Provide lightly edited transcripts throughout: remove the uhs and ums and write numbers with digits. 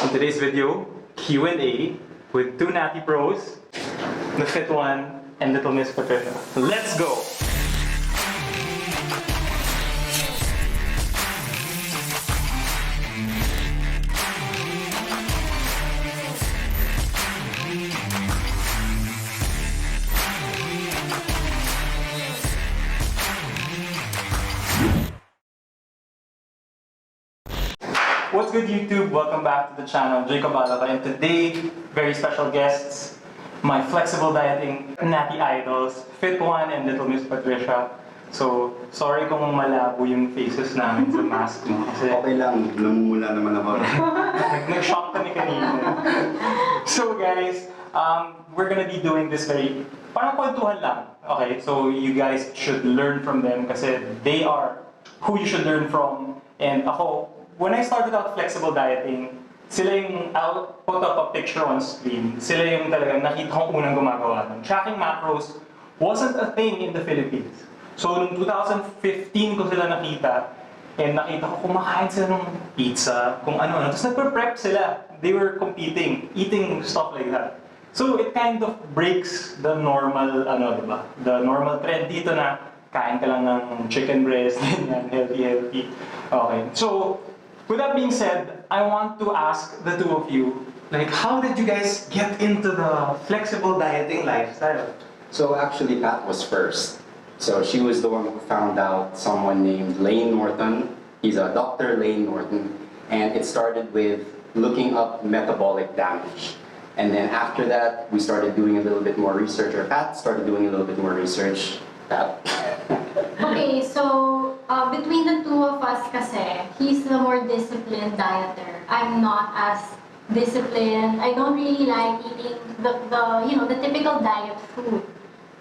In today's video, Q&A with two natty pros, TheFitJuan and LittleMissPatricia. Let's go! What's good, YouTube? Welcome back to the channel, Jacob Alaba, and today, very special guests, my flexible dieting natty idols, FitJuan and LittleMissPatricia. So, sorry kung malabo yung faces namin sa mask mo. Kasi okay lang, namumula naman ako. Nag-shock kami kanina. So guys, we're gonna be doing this parang kwentuhan lang. Okay, so you guys should learn from them kasi they are who you should learn from. And ako, when I started out flexible dieting, sila yung, I'll put up a picture on screen, sila yung talagang nakita kong unang gumagawa nun. Tracking macros wasn't a thing in the Philippines. So, noong 2015 ko sila nakita, and nakita ko kumakain sila ng pizza, kung ano-ano. Tapos nagpe-prep sila. They were competing, eating stuff like that. So, it kind of breaks the normal, diba? The normal trend dito na kain ka lang ng chicken breast, ganyan, healthy. Okay, so, with that being said, I want to ask the two of you, like, how did you guys get into the flexible dieting lifestyle? So actually, Pat was first. So she was the one who found out someone named Lane Norton. He's a Dr. Lane Norton. And it started with looking up metabolic damage. And then after that, we started doing a little bit more research, or Pat started doing a little bit more research. Pat? Okay, so between the two of us kasi, he's the more disciplined dieter. I'm not as disciplined. I don't really like eating the typical diet food.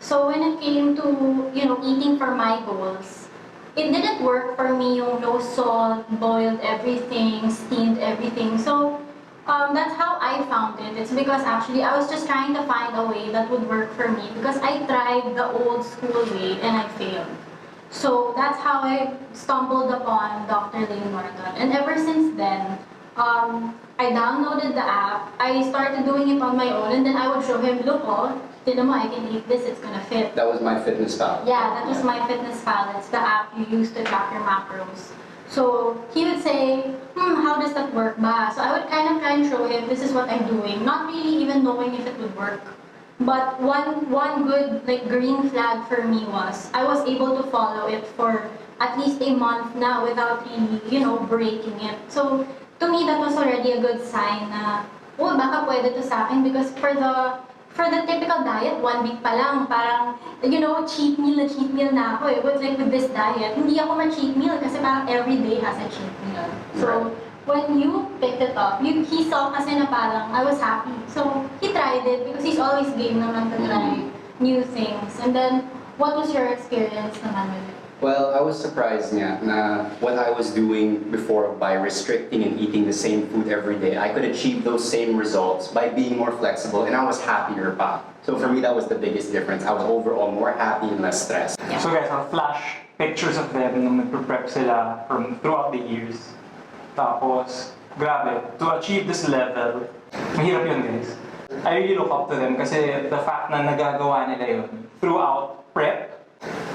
So when it came to, eating for my goals, it didn't work for me yung no salt, boiled everything, steamed everything. So that's how I found it. It's because actually I was just trying to find a way that would work for me because I tried the old school way and I failed. So that's how I stumbled upon Dr. Lane Norton. And ever since then, I downloaded the app, I started doing it on my own, and then I would show him, look, tinan mo, I can eat this, it's gonna fit. That was MyFitnessPal. Yeah, that was MyFitnessPal. It's the app you use to track your macros. So he would say, how does that work ba? So I would kind of try and show him, this is what I'm doing, not really even knowing if it would work. But one good green flag for me was, I was able to follow it for at least a month now without really, breaking it. So to me, that was already a good sign na, baka pwede to sa akin because for the typical diet, 1 week pa lang, parang, cheat meal na ako eh. But with this diet, hindi ako ma-cheat meal kasi parang every day has a cheat meal. So, when you picked it up, he saw kasi na parang I was happy. So, he tried it because he's always game naman to try new things. And then, what was your experience naman with it? Well, I was surprised nga na what I was doing before by restricting and eating the same food every day, I could achieve those same results by being more flexible and I was happier pa. So for me, that was the biggest difference. I was overall more happy and less stressed. Yeah. So guys, I'll flash pictures of them nung nagpe-prep sila from throughout the years. Tapos, grabe, to achieve this level, mahirap yun guys. I really look up to them kasi the fact na nagagawa nila yun throughout prep,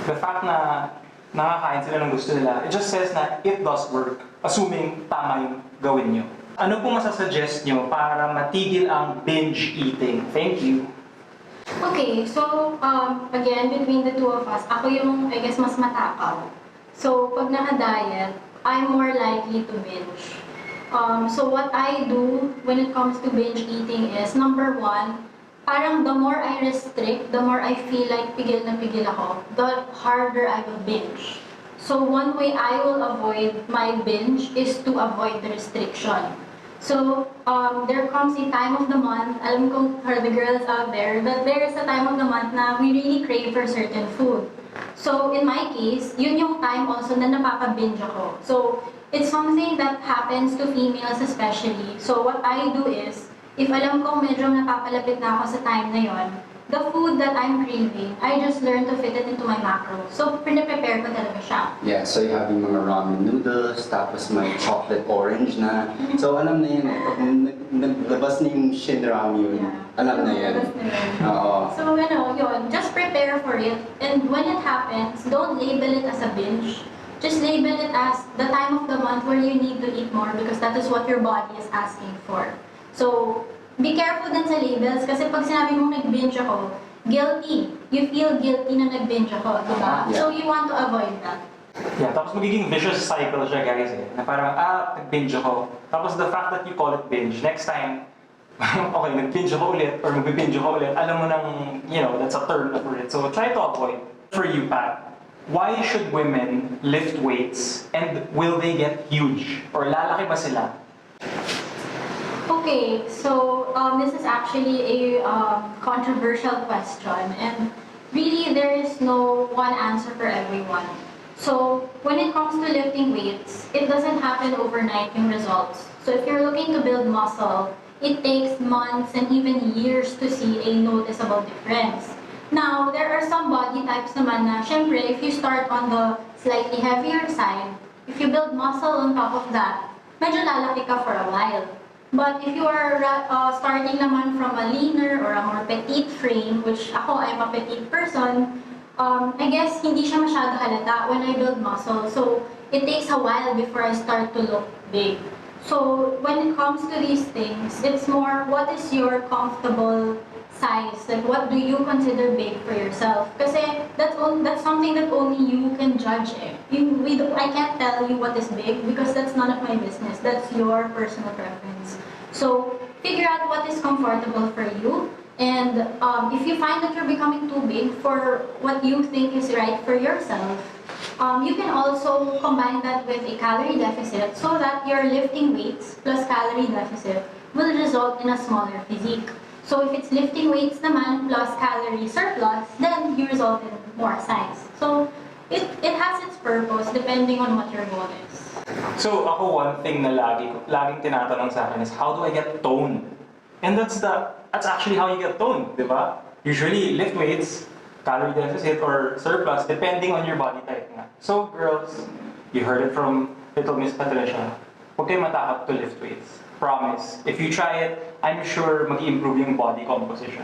the fact na nakakain sila ng gusto nila, it just says na it does work, assuming tama yung gawin nyo. Ano po masasuggest nyo para matigil ang binge eating? Thank you. Okay, so again, between the two of us, ako yung, I guess, mas matakaw. So, pag naka-diet, I'm more likely to binge. So what I do when it comes to binge eating is, number one, parang the more I restrict, the more I feel like pigil na pigil ako, the harder I will binge. So one way I will avoid my binge is to avoid the restriction. So there comes a time of the month, alam ko for the girls out there, that there is a time of the month na we really crave for certain food. So in my case, yun yung time also na napaka-binge ako. So it's something that happens to females especially. So what I do is, if alam kong medyo napapalapit na ako sa time na yon, the food that I'm craving, I just learned to fit it into my macros. So, prepare ko talaga siya. Yeah, so you have yung mga ramen noodles, tapos may chocolate orange na. So alam na yan eh, pag naglabas na yung shinrami yun, alam na yan. Labas na yun. Oo. So, yun, just prepare for it. And when it happens, don't label it as a binge. Just label it as the time of the month where you need to eat more because that is what your body is asking for. So, be careful din sa labels kasi pag sinabi mong nag-binge ako, guilty. You feel guilty na nag-binge ako, diba? Yeah. So, you want to avoid that. Yeah, tapos magiging vicious cycle siya guys eh. Na parang, nag-binge ako. Tapos the fact that you call it binge, next time, okay, nag-binge ako ulit or mag-binge ako ulit, alam mo nang, that's a term na for it. So try to avoid. For you, Pat, why should women lift weights and will they get huge? Or lalaki ba sila? Okay, so this is actually a controversial question, and really there is no one answer for everyone. So when it comes to lifting weights, it doesn't happen overnight in results. So if you're looking to build muscle, it takes months and even years to see a noticeable difference. Now, there are some body types naman na, syempre, if you start on the slightly heavier side, if you build muscle on top of that, medyo lalaki ka for a while. But if you are starting naman from a leaner or a more petite frame, which ako, I'm a petite person, I guess hindi siya masyado halata when I build muscle. So, it takes a while before I start to look big. So, when it comes to these things, it's more, what is your comfortable size? Like, what do you consider big for yourself? Kasi that's something that only you can judge. I can't tell you what is big because that's none of my business. That's your personal preference. So, figure out what is comfortable for you. And if you find that you're becoming too big for what you think is right for yourself, you can also combine that with a calorie deficit so that your lifting weights plus calorie deficit will result in a smaller physique. So if it's lifting weights naman plus calorie surplus, then you result in more size. So it has its purpose depending on what your goal is. So ako, one thing na laging tinatanong sa akin is, how do I get toned? And that's actually how you get toned, di ba? Usually, lift weights, calorie deficit, or surplus, depending on your body type nga. So girls, you heard it from LittleMissPatricia, huwag kayo matakot to lift weights. Promise. If you try it, I'm sure mag-improve yung body composition.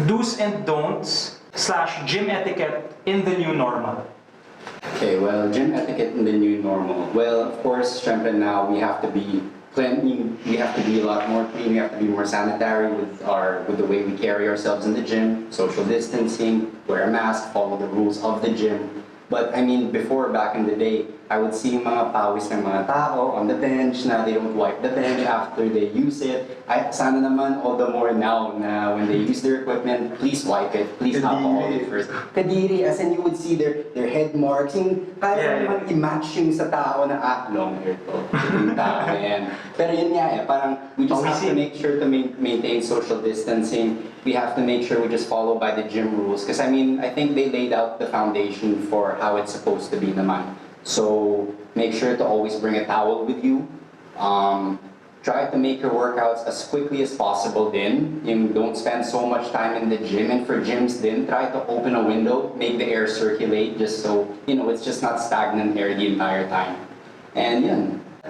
Do's and don'ts / gym etiquette in the new normal. Okay, well, gym etiquette in the new normal. Well, of course, syempre now we have to be clean. We have to be a lot more clean. We have to be more sanitary with the way we carry ourselves in the gym. Social distancing, wear a mask, follow the rules of the gym. But I mean, before, back in the day, I would see mga pawis ng mga tao on the bench na they don't wipe the bench after they use it. Sana naman all the more now na when they use their equipment, please wipe it, please alcohol it first. Kadiri, as in you would see their head marks, yung kaya naman i-match yung sa tao na long hair to, yung tao na yan. Pero yun nga parang we just have to make sure to maintain social distancing. We have to make sure we just follow by the gym rules. Because I mean, I think they laid out the foundation for how it's supposed to be naman. So make sure to always bring a towel with you. Try to make your workouts as quickly as possible din. Don't spend so much time in the gym. And for gyms din, try to open a window, make the air circulate just so, it's just not stagnant air the entire time. And yun.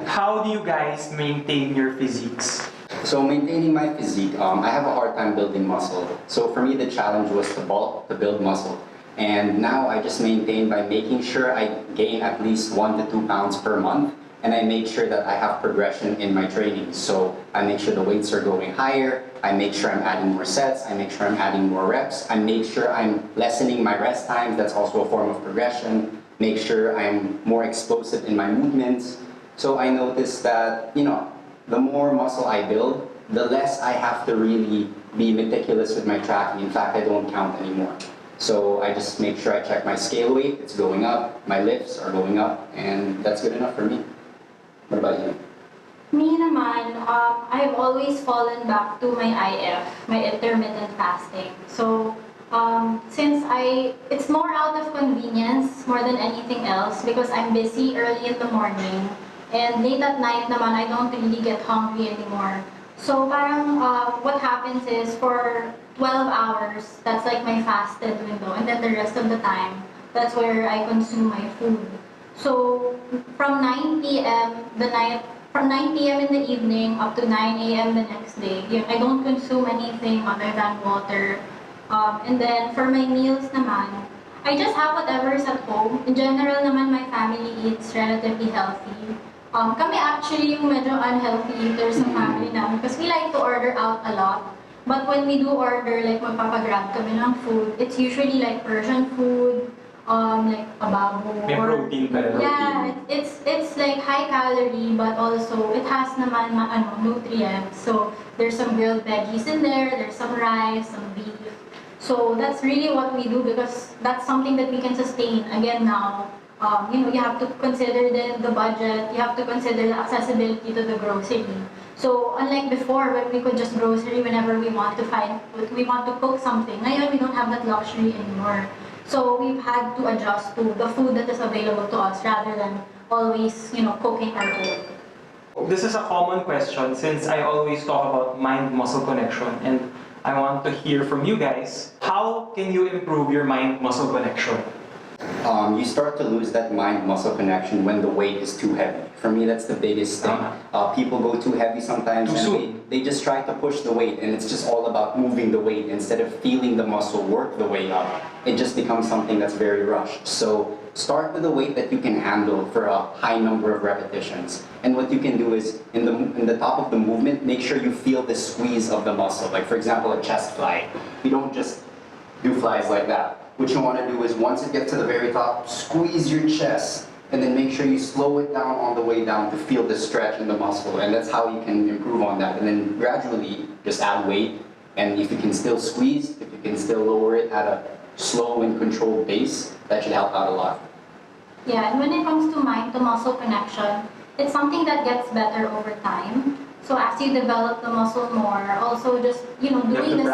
How do you guys maintain your physiques? So maintaining my physique, I have a hard time building muscle. So for me, the challenge was to bulk, to build muscle. And now I just maintain by making sure I gain at least 1 to 2 pounds per month. And I make sure that I have progression in my training. So I make sure the weights are going higher. I make sure I'm adding more sets. I make sure I'm adding more reps. I make sure I'm lessening my rest times. That's also a form of progression. Make sure I'm more explosive in my movements. So I noticed that, the more muscle I build, the less I have to really be meticulous with my tracking. In fact, I don't count anymore. So I just make sure I check my scale weight, it's going up, my lifts are going up, and that's good enough for me. What about you? Me naman, I've always fallen back to my IF, my intermittent fasting. So, since it's more out of convenience more than anything else because I'm busy early in the morning and late at night naman, I don't really get hungry anymore. So parang what happens is for 12 hours, that's like my fasted window. And then the rest of the time, that's where I consume my food. So from 9 p.m. from 9 p.m. in the evening up to 9 a.m. the next day, I don't consume anything other than water. And then for my meals naman, I just have whatever is at home. In general naman, my family eats relatively healthy. Kami actually yung medyo unhealthy eaters sa family namin because we like to order out a lot. But when we do order, like magpapagrab kami ng food, it's usually like Persian food, like ababo. May protein pa rin. Yeah, it's like high calorie, but also it has naman nutrients. So there's some grilled veggies in there, there's some rice, some beef. So that's really what we do because that's something that we can sustain. Again now, you have to consider the budget, you have to consider the accessibility to the grocery. So unlike before when we could just grocery whenever we want to cook something, ngayon we don't have that luxury anymore. So we've had to adjust to the food that is available to us rather than always, cooking our own. This is a common question since I always talk about mind-muscle connection, and I want to hear from you guys. How can you improve your mind-muscle connection? You start to lose that mind-muscle connection when the weight is too heavy. For me, that's the biggest thing. People go too heavy sometimes and they just try to push the weight, and it's just all about moving the weight instead of feeling the muscle work the way up. It just becomes something that's very rushed. So start with a weight that you can handle for a high number of repetitions. And what you can do is, in the top of the movement, make sure you feel the squeeze of the muscle. Like for example, a chest fly. You don't just do flies like that. What you want to do is once it gets to the very top, squeeze your chest, and then make sure you slow it down on the way down to feel the stretch in the muscle, and that's how you can improve on that. And then gradually just add weight, and if you can still squeeze, if you can still lower it at a slow and controlled pace, that should help out a lot. Yeah, and when it comes to mind to muscle connection, it's something that gets better over time. So as you develop the muscle more, also just doing the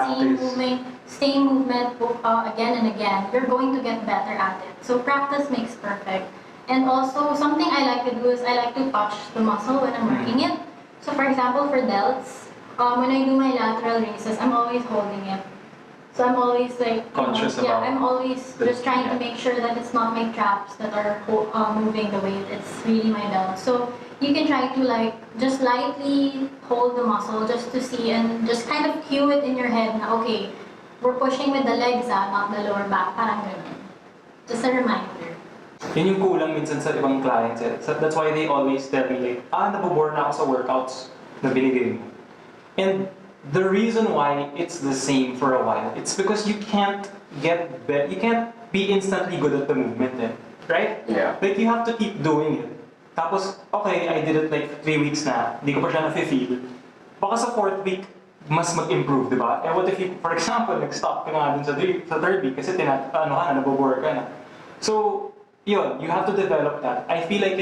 same movement again and again, you're going to get better at it. So practice makes perfect. And also something I like to do is I like to touch the muscle when I'm working it. So for example, for delts, when I do my lateral raises, I'm always holding it. So I'm always like conscious about. Yeah, I'm always just trying to make sure that it's not my traps that are moving the weight. It's really my delt. So you can try to just lightly hold the muscle just to see and just kind of cue it in your head na okay, we're pushing with the legs not the lower back. Parang ganun. Just a reminder. Yun yung kulang minsan sa ibang clients. So that's why they always tell me nabobore na ako sa workouts na binigay mo. And the reason why it's the same for a while, it's because you can't be instantly good at the movement, right? Yeah. Like you have to keep doing it. Tapos, okay, I did it like 3 weeks na, hindi ko pa siya na-feel. Baka sa 4th week, mas mag-improve, di ba? What if you, for example, nag-stop ka nga dun sa 3rd week kasi nabobore ka na. So, yun, you have to develop that. I feel like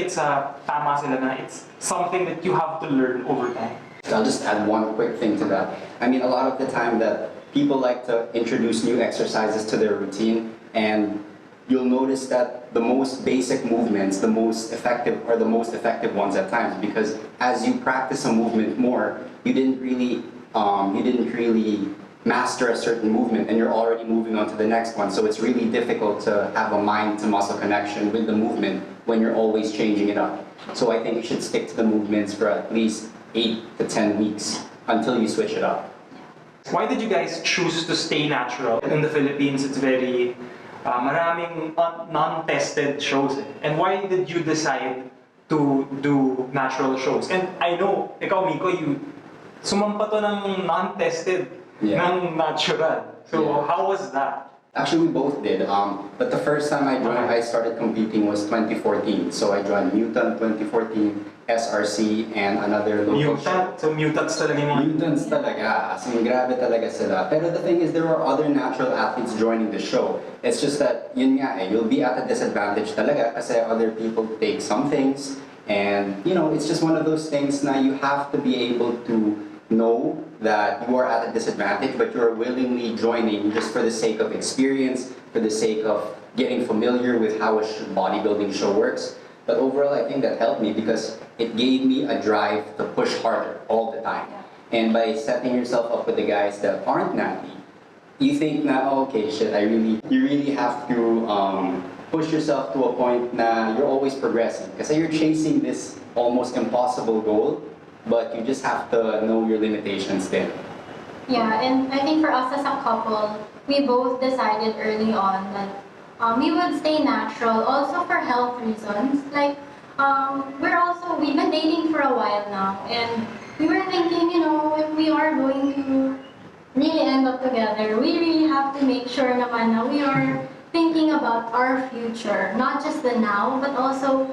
tama sila na it's something that you have to learn over time. I'll just add one quick thing to that. I mean, a lot of the time that people like to introduce new exercises to their routine, and you'll notice that the most basic movements, the most effective ones at times, because as you practice a movement more, you didn't really master a certain movement, and you're already moving on to the next one. So it's really difficult to have a mind-to-muscle connection with the movement when you're always changing it up. So I think you should stick to the movements for at least 8 to 10 weeks until you switch it up. Why did you guys choose to stay natural? In the Philippines, it's very maraming non-tested shows. And why did you decide to do natural shows? And I know, ikaw Miko, you sumampa to ng non-tested, ng natural. So how was that? Actually, we both did. But the first time I started competing was 2014. So I joined Mutant 2014, SRC, and another local show. So mutants talaga yung mga... Mutants talaga. As in, grabe talaga sila. Pero the thing is, there were other natural athletes joining the show. It's just that, yun nga you'll be at a disadvantage talaga kasi other people take some things. And, it's just one of those things na you have to be able to know that you are at a disadvantage, but you're willingly joining just for the sake of experience, for the sake of getting familiar with how a bodybuilding show works. But overall, I think that helped me because it gave me a drive to push harder all the time. And by setting yourself up with the guys that aren't natty, you think na, oh, okay, shit, you really have to push yourself to a point na you're always progressing. Kasi you're chasing this almost impossible goal, but you just have to know your limitations then. Yeah, and I think for us as a couple, we both decided early on that we would stay natural, also for health reasons. Like, we've been dating for a while now, and we were thinking, you know, if we are going to really end up together, we really have to make sure naman na we are thinking about our future, not just the now, but also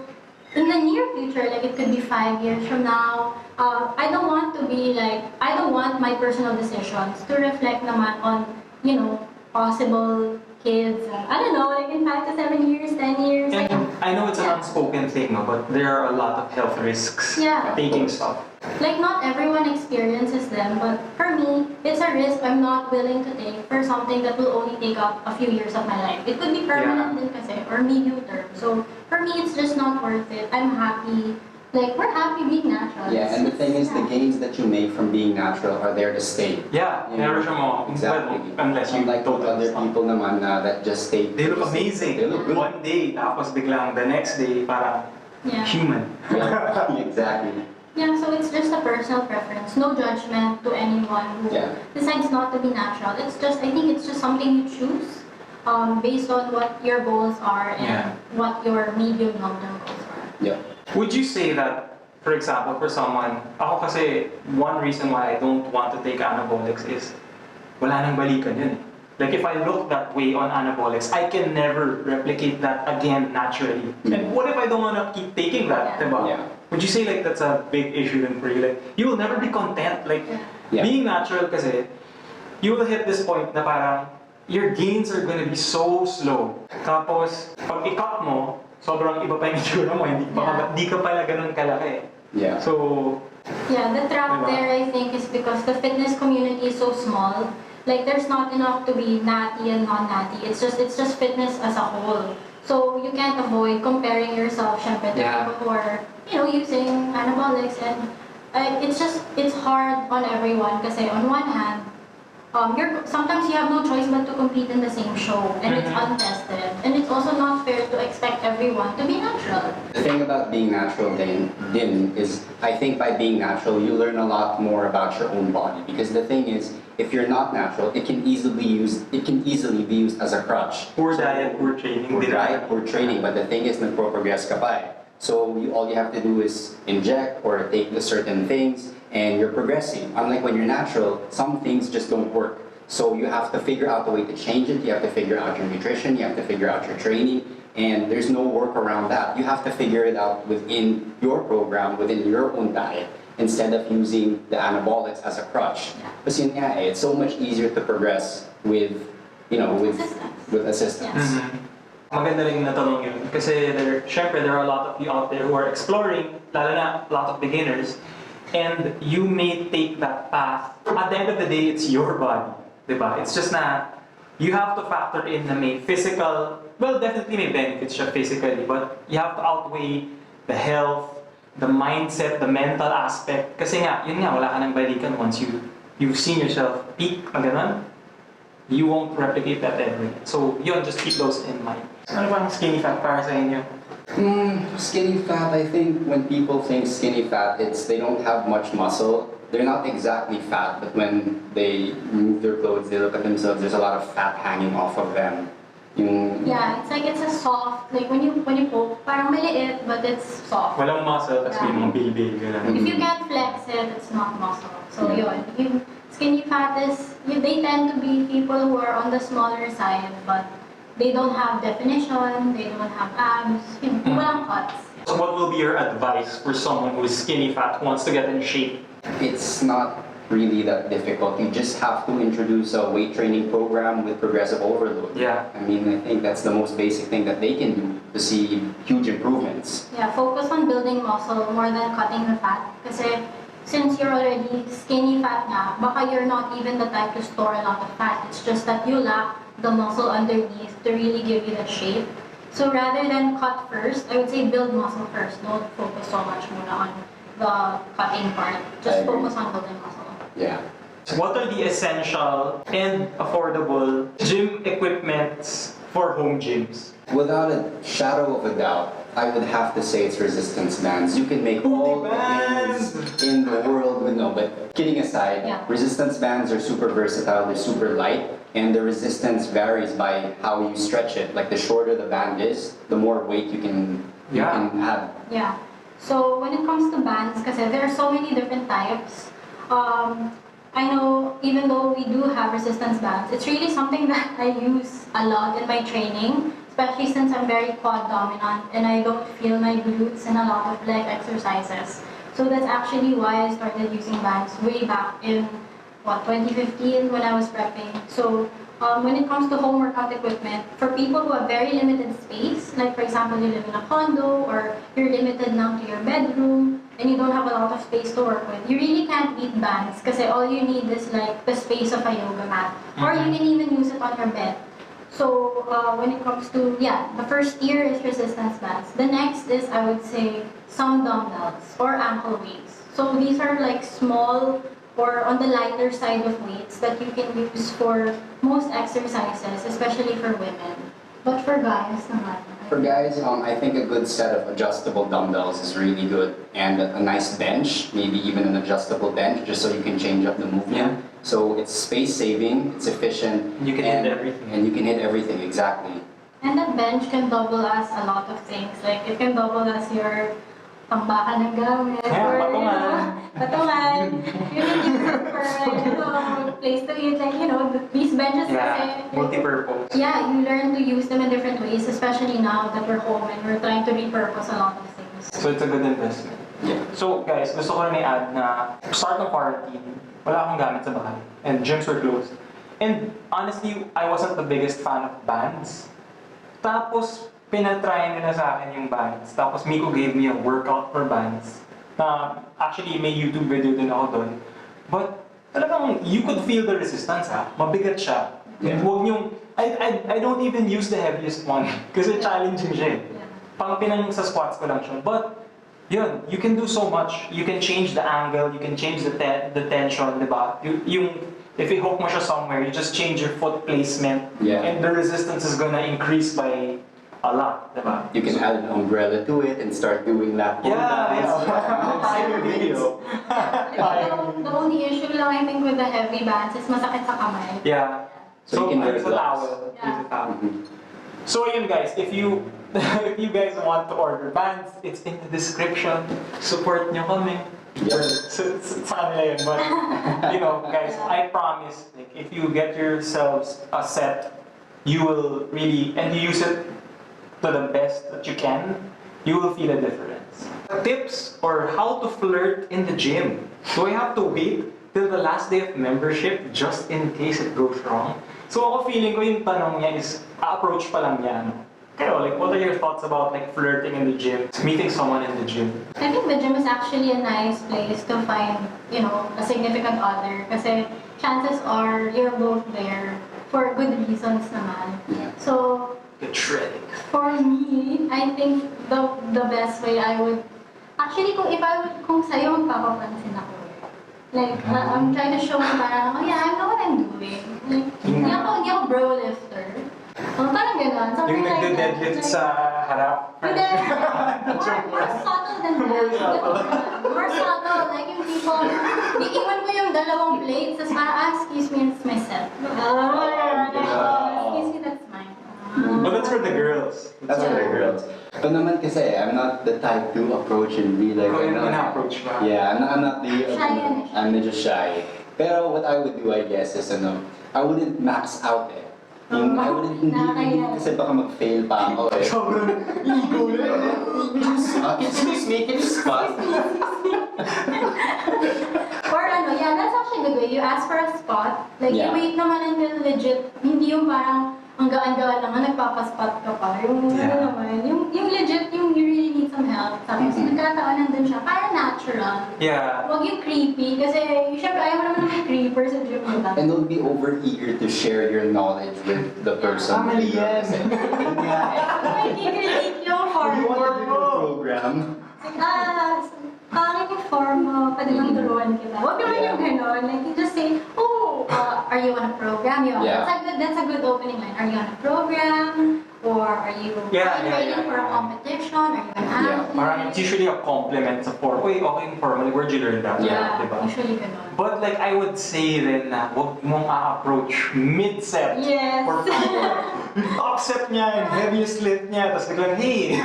in the near future, like it could be 5 years from now. I don't want my personal decisions to reflect naman on, you know, possible kids. I don't know, like in 5 to 7 years, 10 years. And Like, I know it's an unspoken thing, no, but there are a lot of health risks Yeah. taking stuff. like not everyone experiences them, but for me, it's a risk I'm not willing to take for something that will only take up a few years of my life. It could be permanent din kasi, or medium term. So for me, it's just not worth it. I'm happy. Like, we're happy being natural. Yeah, and the thing is, the Yeah. gains that you make from being natural are there to stay. Yeah, Yeah. never siya mo. Exactly. Well, unless you Unlike totally other stop. people naman that just stay. They look amazing. They look good. One day, tapos biglang the next day, parang Yeah. human. Yeah, exactly. Yeah, so it's just a personal preference. No judgment to anyone who Yeah. decides not to be natural. It's just, I think it's just something you choose based on what your goals are and Yeah. what your medium long-term goals are. Yeah. Would you say that, for example, for someone, ako kasi, one reason why I don't want to take anabolics is, wala nang balikan yun eh. Like if I look that way on anabolics, I can never replicate that again naturally. And what if I don't want to keep taking that, Yeah. diba? Yeah. Would you say like that's a big issue then for you? Like, you will never be content. Like, Yeah. being natural kasi, you will hit this point na parang, your gains are gonna be so slow. Tapos, pag i-cut mo, sobrang iba pa yung itsura mo, hindi ka pala ganun kalaki. Yeah. So, Yeah, the trap Diba? there I think is because the fitness community is so small. Like there's not enough to be natty and non-natty. It's just fitness as a whole. So you can't avoid comparing yourself, syempre, to Yeah. people who are, you know, using anabolics, and it's hard on everyone kasi on one hand, sometimes you have no choice but to compete in the same show, and it's untested, and it's also not fair to expect everyone to be natural. The thing about being natural then is, I think by being natural, you learn a lot more about your own body. Because the thing is, if you're not natural, it can easily be used as a crutch. poor diet, poor training. Poor diet, poor training. But the thing is, nagpo-progress ka pa eh. So all you have to do is inject or take the certain things, and you're progressing. Unlike when you're natural, some things just don't work. So you have to figure out a way to change it. You have to figure out your nutrition. You have to figure out your training. And there's no work around that. You have to figure it out within your program, within your own diet, instead of using the anabolics as a crutch. Kasi yun nga eh, it's so much easier to progress with, Assistance. with assistance. Mhm. Maganda rin yung natanong yun. Kasi syempre, there are a lot of you out there who are exploring, lalo na a lot of beginners, and you may take that path. At the end of the day, it's your body. Diba? It's just na, you have to factor in na may physical, well, definitely may benefits siya physically, but you have to outweigh the health, the mindset, the mental aspect. Kasi nga, yun nga, wala ka nang balikan once you've seen yourself peak, ganun. You won't replicate that ever. So, yun, just keep those in mind. Ano bang skinny fat para sa inyo? Skinny fat, I think when people think skinny fat, they don't have much muscle. They're not exactly fat, but when they remove their clothes, they look at themselves, there's a lot of fat hanging off of them. Yeah, it's a soft, like when you poke, parang maliit, but it's soft. Walang muscle, tapos may mga baby, gano'n. If you can't flex it, it's not muscle. So yun, skinny fat they tend to be people who are on the smaller side, but they don't have definition, they don't have abs, walang cuts. So what will be your advice for someone who is skinny fat, who wants to get in shape? It's not really that difficult. You just have to introduce a weight training program with progressive overload. Yeah. I mean, I think that's the most basic thing that they can do to see huge improvements. Yeah, focus on building muscle more than cutting the fat. Kasi since you're already skinny fat nga, baka you're not even the type to store a lot of fat. It's just that you lack the muscle underneath to really give you the shape. So rather than cut first, I would say build muscle first. Don't focus so much muna on the cutting part. Just focus on building muscle. Yeah. What are the essential and affordable gym equipments for home gyms? Without a shadow of a doubt, I would have to say it's resistance bands. You can make all the gains in the world with no, but kidding aside, Yeah. resistance bands are super versatile, they're super light, and the resistance varies by how you stretch it. Like the shorter the band is, the more weight you can have. Yeah. So when it comes to bands, kasi there are so many different types. I know even though we do have resistance bands, it's really something that I use a lot in my training, especially since I'm very quad dominant and I don't feel my glutes in a lot of leg exercises. So that's actually why I started using bands way back in 2015 when I was prepping. So when it comes to home workout equipment, for people who have very limited space, like for example you live in a condo or you're limited now to your bedroom and you don't have a lot of space to work with, you really can't beat bands because all you need is like the space of a yoga mat, or you can even use it on your bed. So when it comes to, the first tier is resistance bands. The next is, I would say, some dumbbells or ankle weights. So these are like small or on the lighter side of weights that you can use for most exercises, especially for women. But for guys, naman. For guys, I think a good set of adjustable dumbbells is really good, and a nice bench, maybe even an adjustable bench, just so you can change up the movement. So it's space saving, it's efficient, You can hit everything. And you can hit everything, exactly. And that bench can double as a lot of things. Like it can double as your tambakan ng gamit, or patungan. You can use it for place to eat. Like these benches. Multi-purpose. Yeah, you learn to use them in different ways, especially now that we're home and we're trying to repurpose a lot of things. So it's a good investment. Yeah. So guys, gusto ko rin i-add na start ng quarantine, wala akong gamit sa bahay. And gyms were closed. And honestly, I wasn't the biggest fan of bands. Tapos, pinatry nila sa akin yung bands. Tapos, MICO gave me a workout for bands. Actually, may YouTube video din ako doon. But, talagang, you could feel the resistance ha. Mabigat siya. Yeah. Huwag niyong, I don't even use the heaviest one. Kasi challenging siya eh. Pang pinang sa squats ko lang siya. But, yun, you can do so much. You can change the angle, you can change the tension, diba? If you hook mo siya somewhere, you just change your foot placement, and the resistance is gonna increase by a lot, diba? You can add an umbrella to it and start doing lap pull downs. Your video. The only issue lang I think with the heavy bands is masakit sa kamay. Yeah. So you can wear use a gloves. towel. Yeah. Use a towel. So yun guys, if you want to order bands, it's in the description. Support nyo kami. Yep. Sa kanila yun. But, guys, I promise, like, if you get yourselves a set, you will really, and you use it to the best that you can, you will feel a difference. Tips or how to flirt in the gym. Do I have to wait till the last day of membership just in case it goes wrong? So ako feeling ko yung tanong niya is, approach pa lang niya, no? Kayo, like, what are your thoughts about like flirting in the gym, meeting someone in the gym? I think the gym is actually a nice place to find, a significant other. Kasi chances are you're both there for good reasons naman. Yeah. So, Get shredded. for me, I think the best way I would, actually kung sa'yo magpapapansin ako. Like, I'm trying to show parang, I know what I'm doing. Like, hindi ako bro lifter. Parang gano'n. Yung Something like that. nagde-deadlift sa harap. Hindi. More subtle than that. More subtle. Like yung people, iiwan mo yung dalawang plates, tapos parang, excuse me, it's my set. Excuse me, that's mine. But that's for the girls. That's for the girls. But naman kasi, I'm not the type to approach and be like, Ikaw yung ina-approach ba? Yeah, I'm not the... Shy yan. I'm just shy. Pero what I would do, I guess, is I wouldn't max out eh. I wouldn't, hindi kasi baka mag-fail pa ako eh. Sobrang ego na. Excuse me, can you spot? Or that's actually a good way. You ask for a spot, like you wait naman until legit, hindi yung parang ang gaan-gaan lang, nagpapaspot ka pa. Yung naman, yung legit, yung you really need some help. Tapos nagkataon nandun siya, parang natural. Yeah. Huwag yung creepy, kasi syempre ayaw naman ng creeper sa gym mo. And don't be over eager to share your knowledge with the person. Family yan. May tigil yung You want to hardcore do mo. the program? Like, Pangit yung form mo, pwede bang turuan kita? Huwag naman yung gano'n. Like, you just say, oh, are you on a program? That's a good opening line. Are you on a program? Or are you training for a competition? Are you an athlete? Parang it's usually a compliment sa form. Uy, okay yung form. Where'd you learn that? Yeah, diba? usually gano'n. But like, I would say then na huwag mong a-approach mid-set. Yes. For yung top set niya, yung heaviest lift niya, tapos biglang, hey!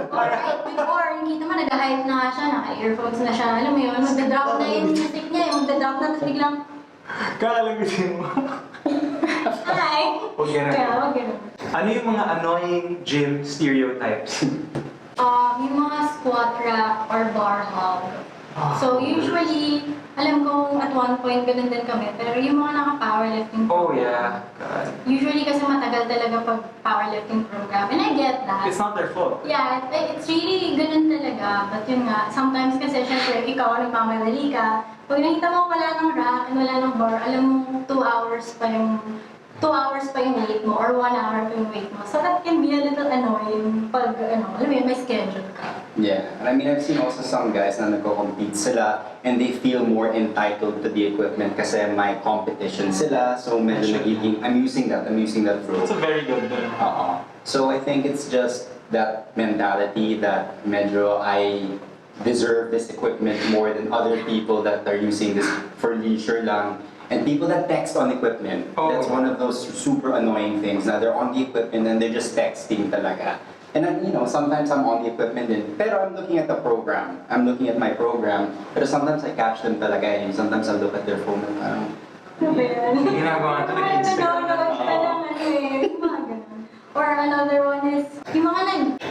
Alright, before, yung kita mo, nag-hype na siya, naka-earphones na siya, alam mo yun, magda-drop na yung music niya, yung magda-drop na, tapos biglang, Kalalagitin mo. hi! Huwag ganun. Kaya, wag ganun. Ano yung mga annoying gym stereotypes? Yung mga squat rack or bar hog. So usually, alam kong at one point ganun din kami, pero yung mga naka-powerlifting Oh program, yeah, God. usually kasi matagal talaga pag powerlifting program, and I get that. It's not their fault. Yeah, it's really ganun talaga. But yun nga, sometimes kasi syempre, ikaw nagmamadali ka. Pag nakita mo wala ng rack and wala ng bar, alam mo 2 hours pa yung weight mo or 1 hour pa yung weight mo. So that can be a little annoying pag, alam mo yun, may schedule ka. Yeah, and I mean, I've seen also some guys na nagko-compete sila and they feel more entitled to the equipment kasi may competition sila. So medyo nagiging, I'm using that rule. It's a very good one. So I think it's just that mentality that medyo I deserve this equipment more than other people that are using this for leisure lang. And people that text on equipment, that's one of those super annoying things. Now they're on the equipment and they're just texting talaga. And then, you know, sometimes I'm on the equipment din, pero I'm looking at the program. I'm looking at my program, pero sometimes I catch them talaga and sometimes I look at their phone and parang, Ano ba yan? Ginagawa ito ng Instagram. Nanonood ka lang yung mga ganun. Or another one is, yung mga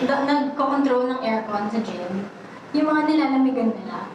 nagko-control ng aircon sa gym, yung mga nilalamigan nila.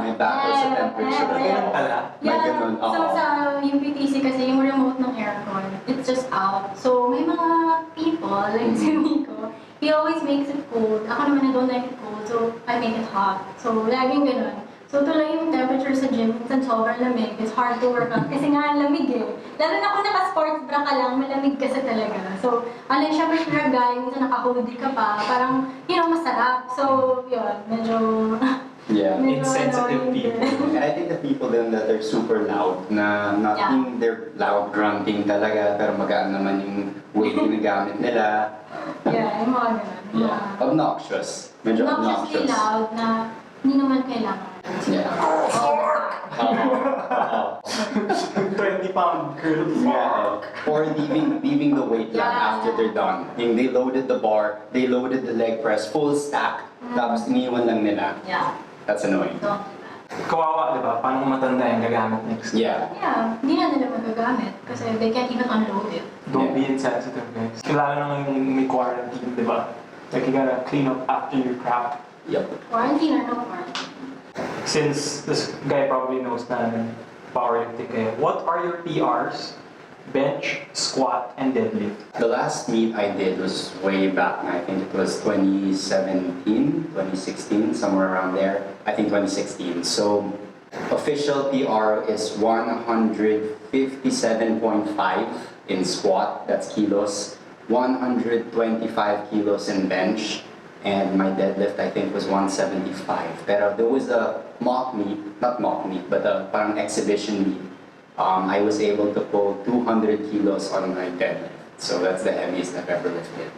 may battle sa temperature. Ganun pala. May ganun, So sa UPTC kasi yung remote ng aircon, it's just out. So may mga people, like si MICO, he always makes it cold. Ako naman I don't like it cold, so I make it hot. So laging ganun. So tuloy yung temperature sa gym, minsan sobrang lamig. It's hard to work out kasi nga lamig eh. Lalo na kung naka-sports bra ka lang, malamig kasi talaga. So, syempre guy, minsan naka-hoodie ka pa, parang, masarap. So, yun, medyo... Yeah. Insensitive annoying people. And I think the people then that are super loud, na not yung they're loud grunting talaga, pero magaan naman yung weight na gamit nila. Yeah, yung mga ganun. Yeah. Obnoxious. Medyo Obnoxiously obnoxious. loud na hindi naman kailangan. Yeah. Oh, 20-pound curl. Yeah. Or leaving the weight lang after they're done. Yung they loaded the bar, they loaded the leg press, full stack, tapos iniwan lang nila. yeah, That's annoying. don't do that. Kawawa, di ba? Paano kung matanda yung gagamit next? Yeah. Yeah, hindi na nila magagamit kasi they can't even unload it. Don't be insensitive, guys. Lalo na ngayon may quarantine, di ba? Like, you gotta clean up after your crap. Yep. Quarantine or no quarantine? Since this guy probably knows na powerlifting kayo, what are your PRs? Bench, squat, and deadlift. The last meet I did was way back. I think it was 2017, 2016, somewhere around there. I think 2016. So official PR is 157.5 in squat, that's kilos, 125 kilos in bench, and my deadlift I think was 175. Pero there was a mock meet, not mock meet, but a parang exhibition meet. I was able to pull 200 kilos on my deadlift. So that's the heaviest I've ever lifted.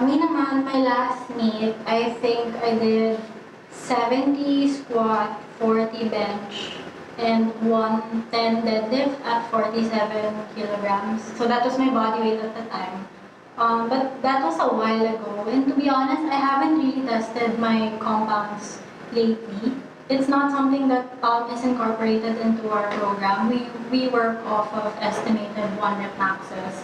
Me naman, my last meet, I think I did 70 squat, 40 bench, and 110 deadlift at 47 kilograms. So that was my body weight at the time. But that was a while ago. And to be honest, I haven't really tested my compounds lately. It's not something that is incorporated into our program. We work off of estimated 1 rep maxes.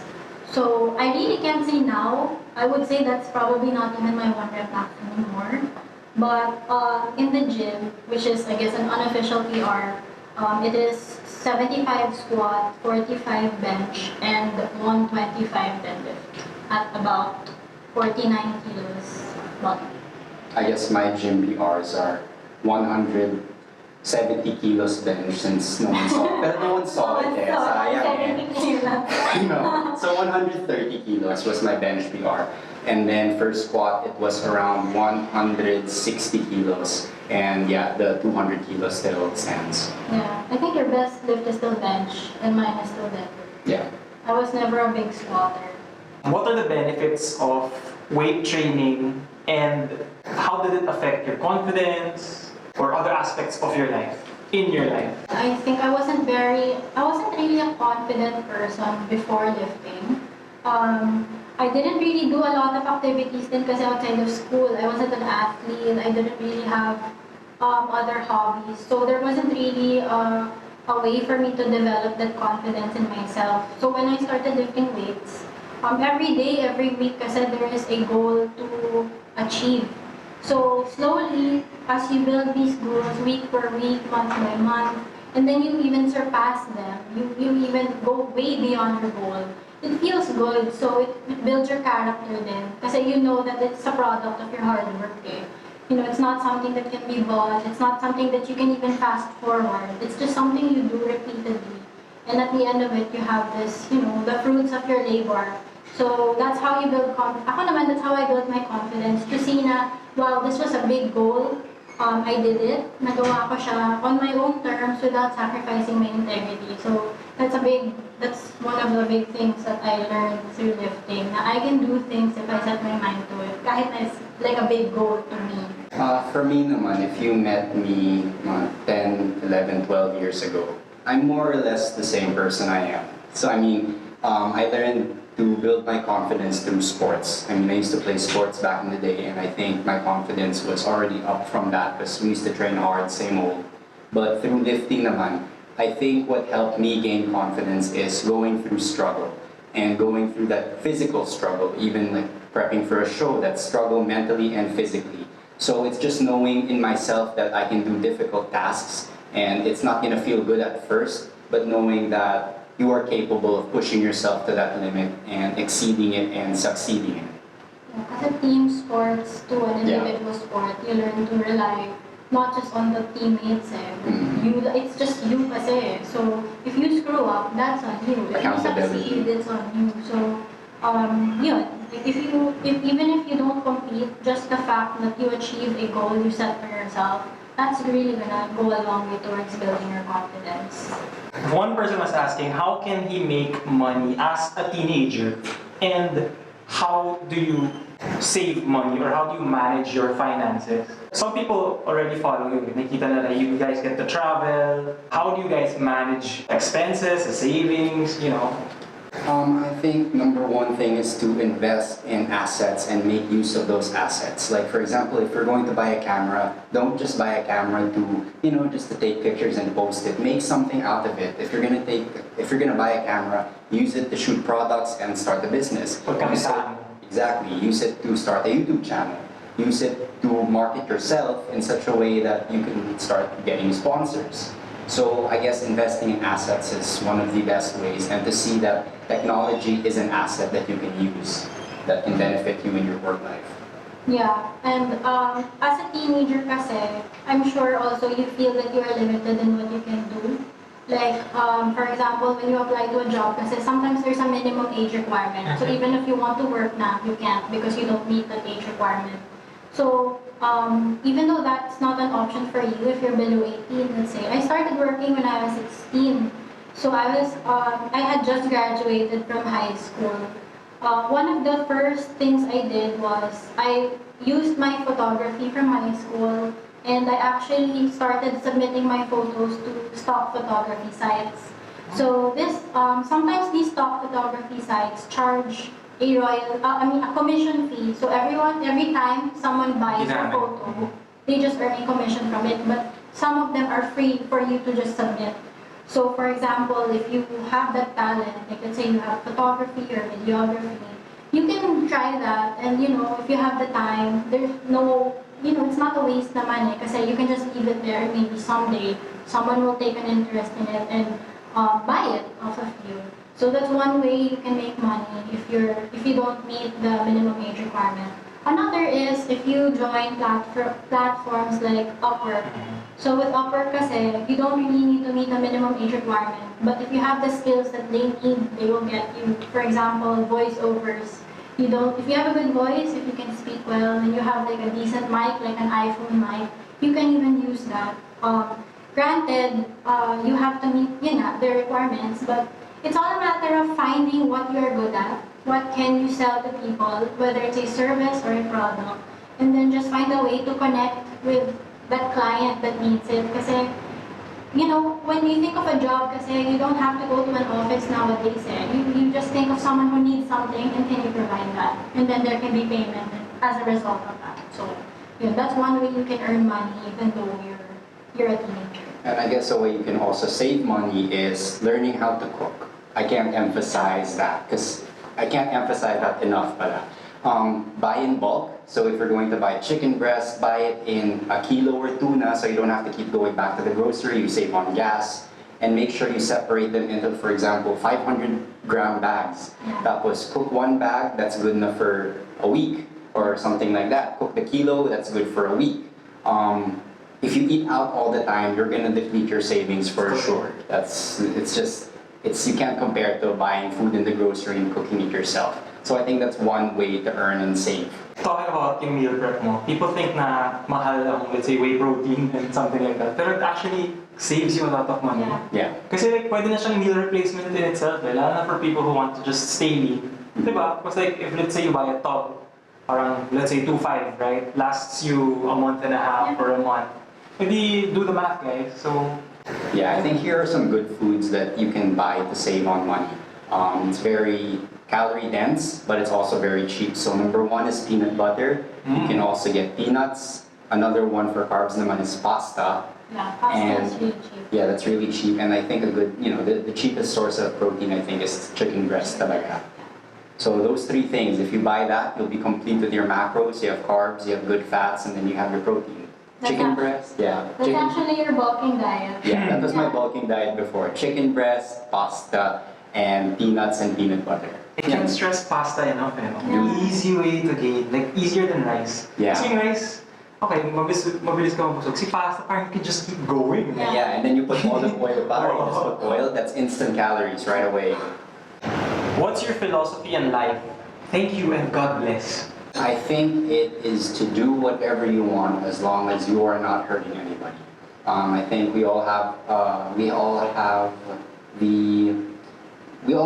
So I really can't say now. I would say that's probably not even my 1 rep max anymore. But in the gym, which is I guess an unofficial PR, it is 75 squat, 45 bench, and 125 deadlift at about 49 kilos body. I guess my gym PRs are 170 kilos bench since no one saw it. Pero no one saw it eh, sayang eh. So 130 kilos was my bench PR. And then for squat, it was around 160 kilos. And yeah, the 200 kilos still stands. Yeah, I think your best lift is still bench, and mine is still deadlift. Yeah. I was never a big squatter. What are the benefits of weight training and how did it affect your confidence or other aspects of your life, in your life? I think I wasn't really a confident person before lifting. I didn't really do a lot of activities then kasi outside of school. I wasn't an athlete. I didn't really have other hobbies. So there wasn't really a way for me to develop that confidence in myself. So when I started lifting weights, every day, every week, kasi there is a goal to achieve. So slowly, as you build these goals week per week, month by month, and then you even surpass them, you even go way beyond your goal. It feels good, so it builds your character then. Kasi you know that it's a product of your hard work. Eh. You know, it's not something that can be bought. It's not something that you can even fast forward. It's just something you do repeatedly. And at the end of it, you have this, you know, the fruits of your labor. So that's how you build confidence. Ako naman, that's how I built my confidence. To see na, wow, this was a big goal. I did it. Nagawa ko siya on my own terms without sacrificing my integrity. So that's one of the big things that I learned through lifting. Na I can do things if I set my mind to it. Kahit na it's like a big goal to me. For me naman, if you met me 10, 11, 12 years ago, I'm more or less the same person I am. So I mean, I learned to build my confidence through sports. I mean, I used to play sports back in the day, and I think my confidence was already up from that because we used to train hard, same old. But through lifting naman, I think what helped me gain confidence is going through struggle and going through that physical struggle, even like prepping for a show, that struggle mentally and physically. So it's just knowing in myself that I can do difficult tasks and it's not gonna feel good at first, but knowing that you are capable of pushing yourself to that limit and exceeding it and succeeding it. Yeah, as a team sports to an individual sport, you learn to rely not just on the teammates. It's just you kasi. So if you screw up, that's on you. If you succeed, it's on you. So yun. Even if you don't compete, just the fact that you achieve a goal you set for yourself, that's really gonna go a long way towards building your confidence. One person was asking, how can he make money as a teenager? And how do you save money or how do you manage your finances? Some people already follow you. Nakita na you guys get to travel. How do you guys manage expenses, savings, you know? I think number one thing is to invest in assets and make use of those assets. Like for example, if you're going to buy a camera, don't just buy a camera to, you know, just to take pictures and post it. Make something out of it. If you're gonna buy a camera, use it to shoot products and start a business. Exactly. Use it to start a YouTube channel. Use it to market yourself in such a way that you can start getting sponsors. So I guess investing in assets is one of the best ways, and to see that technology is an asset that you can use that can benefit you in your work life. Yeah, and as a teenager kasi, I'm sure also you feel that you are limited in what you can do. Like, for example, when you apply to a job, kasi sometimes there's a minimum age requirement. So even if you want to work now, you can't because you don't meet that age requirement. So even though that's not an option for you if you're below 18, let's say, I started working when I was 16. So I had just graduated from high school. One of the first things I did was I used my photography from high school and I actually started submitting my photos to stock photography sites. So sometimes these stock photography sites charge a commission fee. So every time someone buys a photo, they just earn a commission from it. But some of them are free for you to just submit. So for example, if you have that talent, like let's say you have photography or videography, you can try that. And you know, if you have the time, there's no, you know, it's not a waste of money because you can just leave it there. Maybe someday someone will take an interest in it and buy it off of you. So that's one way you can make money if you don't meet the minimum age requirement. Another is if you join platforms like Upwork. So with Upwork kasi, you don't really need to meet the minimum age requirement. But if you have the skills that they need, they will get you. For example, voiceovers. if you have a good voice, if you can speak well, and you have like a decent mic, like an iPhone mic, you can even use that. Granted, you have to meet, the requirements, but it's all a matter of finding what you are good at, what can you sell to people, whether it's a service or a product, and then just find a way to connect with that client that needs it. Kasi, when you think of a job, kasi you don't have to go to an office nowadays. You just think of someone who needs something and can you provide that, and then there can be payment as a result of that. So, that's one way you can earn money even though you're a teenager. And I guess a way you can also save money is learning how to cook. I can't emphasize that because I can't emphasize that enough. But buy in bulk. So if you're going to buy chicken breast, buy it in a kilo or tuna, so you don't have to keep going back to the grocery. You save on gas, and make sure you separate them into, for example, 500-gram bags. That was cook one bag. That's good enough for a week or something like that. Cook the kilo. That's good for a week. If you eat out all the time, you're gonna deplete your savings for sure. You can't compare it to buying food in the grocery and cooking it yourself. So I think that's one way to earn and save. Talking about yung meal prep mo, people think na mahal ang, let's say, whey protein and something like that. Pero it actually saves you a lot of money. Yeah. Kasi like, pwede na siyang meal replacement in itself. Lalo na for people who want to just stay lean. Diba? Because like, if let's say you buy a tub, parang, let's say 2.5, right? Lasts you a month and a half or a month. Maybe do the math, guys. So. Yeah, I think here are some good foods that you can buy to save on money. It's very calorie dense, but it's also very cheap. So number one is peanut butter. You can also get peanuts. Another one for carbs naman is pasta. Yeah, pasta is really cheap. Yeah, that's really cheap. And I think a good, the cheapest source of protein I think is chicken breast talaga. So those three things, if you buy that, you'll be complete with your macros. You have carbs, you have good fats, and then you have your protein. Chicken breast, yeah. That's actually your bulking diet. Yeah, that was my bulking diet before. Chicken breast, pasta, and peanuts and peanut butter. I can't stress pasta enough, Yeah. Easy way to gain, like easier than rice. Yeah. Kasi yung rice, okay, mabilis ka mabusog. Si pasta, parang you can just keep going. Yeah, and then you put olive oil pa, you just put oil, that's instant calories right away. What's your philosophy in life? Thank you and God bless. I think it is to do whatever you want as long as you are not hurting anybody. I think we all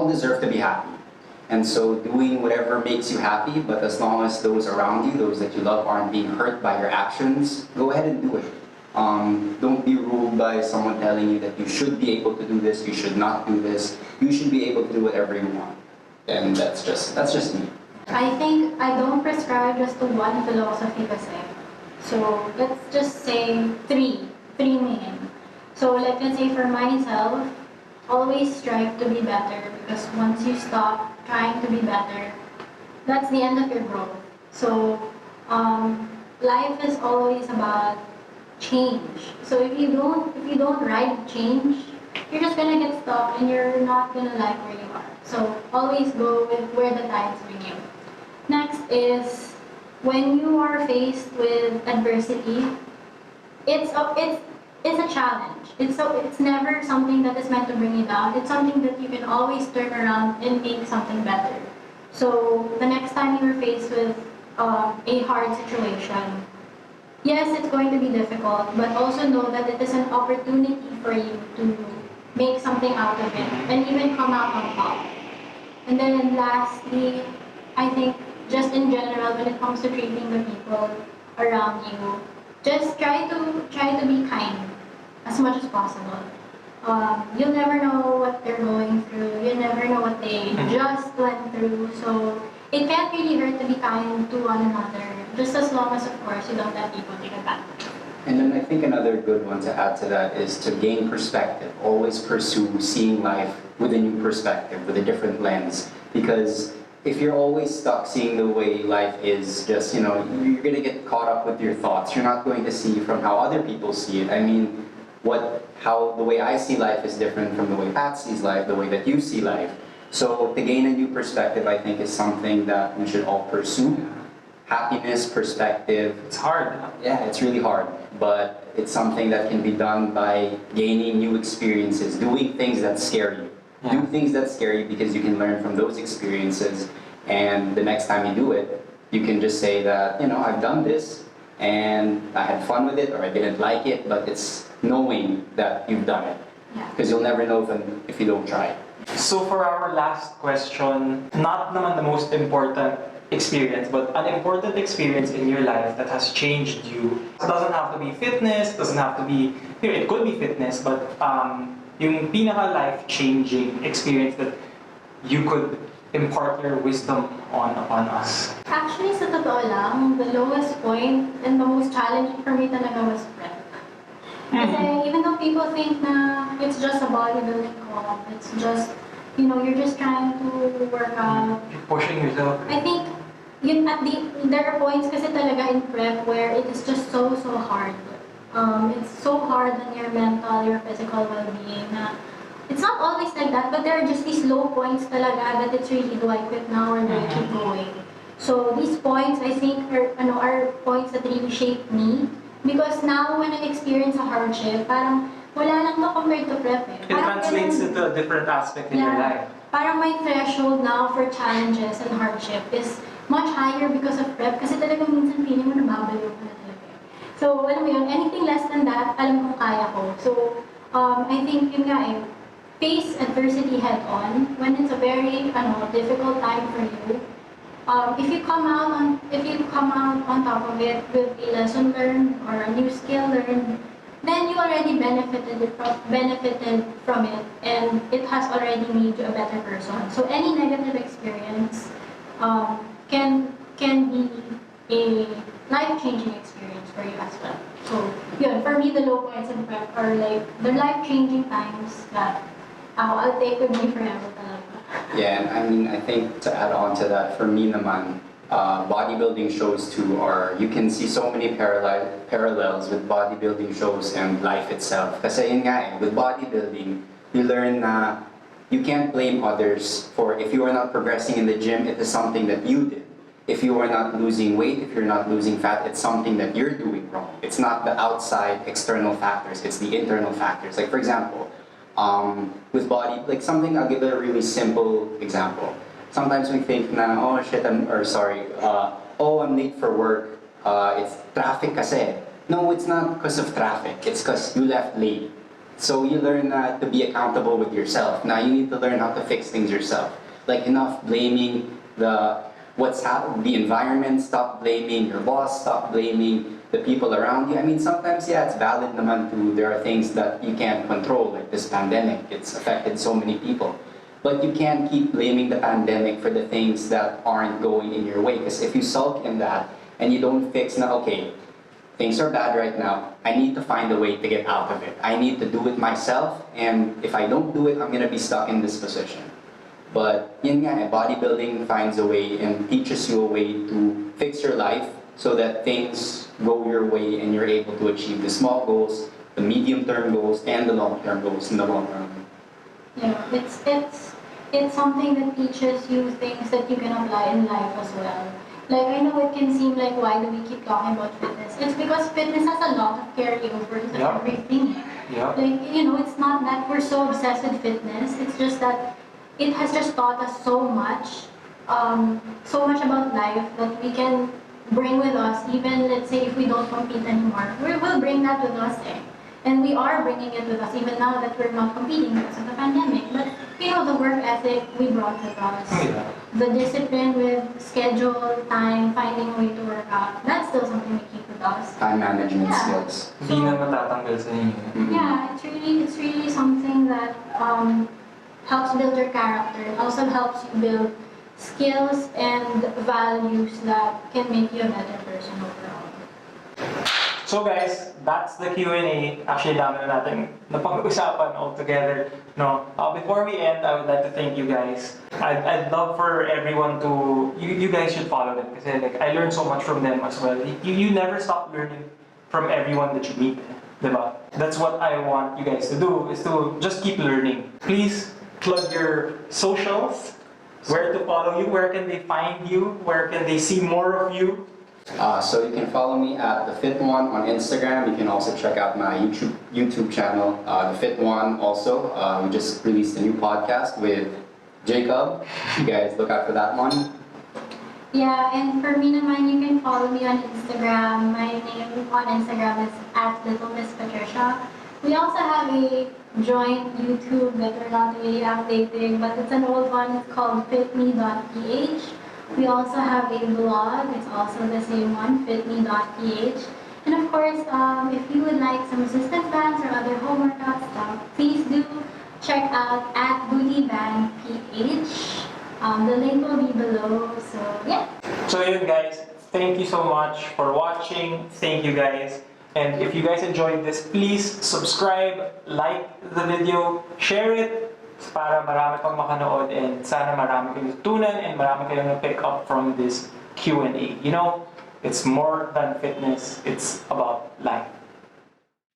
deserve to be happy. And so doing whatever makes you happy, but as long as those around you, those that you love, aren't being hurt by your actions, go ahead and do it. Don't be ruled by someone telling you that you should be able to do this, you should not do this. You should be able to do whatever you want. And that's just me. I think I don't prescribe just to one philosophy kasi. So let's just say three main. So like let's say for myself, always strive to be better because once you stop trying to be better, that's the end of your growth. So life is always about change. So if you don't ride change, you're just gonna get stuck and you're not gonna like where you are. So always go with where the tides bring you. Next is when you are faced with adversity, it's a challenge. It's never something that is meant to bring you down. It's something that you can always turn around and make something better. So the next time you are faced with a hard situation, yes, it's going to be difficult, but also know that it is an opportunity for you to make something out of it and even come out on top. And then lastly, I think just in general, when it comes to treating the people around you, just try to be kind as much as possible. You'll never know what they're going through. You'll never know what they just went through. So it can't really hurt to be kind to one another, just as long as, of course, you don't let people take advantage. And then I think another good one to add to that is to gain perspective. Always pursue seeing life with a new perspective, with a different lens. Because if you're always stuck seeing the way life is, just, you're going to get caught up with your thoughts. You're not going to see from how other people see it. I mean, how the way I see life is different from the way Pat sees life, the way that you see life. So to gain a new perspective, I think, is something that we should all pursue. Happiness, perspective. It's hard. Yeah, it's really hard. But it's something that can be done by gaining new experiences, doing things that scare you. Yeah. Do things that scare you because you can learn from those experiences And the next time you do it, you can just say that, you know, I've done this and I had fun with it or I didn't like it, but it's knowing that you've done it. Because you'll never know if you don't try. So for our last question, not naman the most important experience, but an important experience in your life that has changed you. It doesn't have to be fitness, doesn't have to be, it could be fitness, but yung pinaka life-changing experience that you could impart your wisdom upon us. Actually, sa totoo lang, the lowest point and the most challenging for me talaga was prep. Kasi even though people think na it's just a bodybuilding comp, it's just, you know, you're just trying to work out. You're pushing yourself. I think there are points kasi talaga in prep where it is just so hard. It's so hard on your mental, your physical well-being. It's not always like that, but there are just these low points talaga that it's really, do I quit now or do I keep going? So these points, I think, are points that really shaped me. Because now, when I experience a hardship, parang wala lang to compared to prep eh. It translates into a different aspect in your life. Parang my threshold now for challenges and hardship is much higher because of prep. Kasi talagang minsan feeling mo nababaliw ka na talaga. So, alam mo yun, anything less than that, alam kong kaya ko. So, I think yun nga eh, face adversity head on when it's a very difficult time for you. If you come out on top of it with a lesson learned or a new skill learned, then you already benefited from it, and it has already made you a better person. So any negative experience can be a life-changing experience for you as well. So yun, for me, the low points in prep are like the life-changing times that I'll take with me forever talaga. Yeah, and I mean, I think to add on to that, for me naman, bodybuilding shows too are, you can see so many parallels with bodybuilding shows and life itself. Kasi yun nga eh, with bodybuilding, you learn na you can't blame others for if you are not progressing in the gym, it is something that you did. If you are not losing weight, if you're not losing fat, it's something that you're doing wrong. It's not the outside external factors, it's the internal factors. Like for example, with body, like something, I'll give a really simple example. Sometimes we think na, oh shit, I'm late for work, it's traffic kasi. No, it's not because of traffic, it's because you left late. So you learn to be accountable with yourself. Now you need to learn how to fix things yourself. Like enough blaming the environment, stop blaming your boss, stop blaming the people around you. I mean, sometimes, yeah, it's valid naman too. There are things that you can't control, like this pandemic. It's affected so many people. But you can't keep blaming the pandemic for the things that aren't going in your way. Because if you sulk in that and you don't fix, now, okay, things are bad right now. I need to find a way to get out of it. I need to do it myself. And if I don't do it, I'm going to be stuck in this position. But yun nga, bodybuilding finds a way and teaches you a way to fix your life so that things go your way and you're able to achieve the small goals, the medium-term goals, and the long-term goals in the long run. Yeah, it's something that teaches you things that you can apply in life as well. Like, I know it can seem like, why do we keep talking about fitness? It's because fitness has a lot of carryovers and everything. Yeah. Like, you know, it's not that we're so obsessed with fitness, it's just that it has just taught us so much about life that we can bring with us, even let's say if we don't compete anymore, we'll bring that with us eh. And we are bringing it with us even now that we're not competing because of the pandemic. But you know, the work ethic we brought with us, the discipline with schedule, time, finding a way to work out, that's still something we keep with us. Time management skills. Hindi na matatanggal sa inyo. Yeah, it's really something that helps build your character. It also helps you build skills and values that can make you a better person overall. So guys, that's the Q&A. Actually, dami na natin napag-usapan all together. No, before we end, I would like to thank you guys. I'd love for everyone to, you guys should follow them because like, I learned so much from them as well. You never stop learning from everyone that you meet, diba? That's what I want you guys to do, is to just keep learning. Please plug your socials, where to follow you, where can they find you, where can they see more of you. So you can follow me at TheFitJuan on Instagram. You can also check out my YouTube channel, TheFitJuan also. We just released a new podcast with Jacob. You guys look out for that one. Yeah, and for me naman, you can follow me on Instagram. My name on Instagram is @LittleMissPatricia. We also have a joint YouTube that we're not really updating, but it's an old one. It's called fitme.ph. We also have a blog. It's also the same one, fitme.ph. And of course, if you would like some resistance bands or other home workout stuff, please do check out @bootybandph. The link will be below. So yeah. So yun guys, thank you so much for watching. Thank you guys. And if you guys enjoyed this, please subscribe, like the video, share it para marami pang makanood and sana marami kayong tutunan and marami kayong na-pick up from this Q&A. You know, it's more than fitness, it's about life.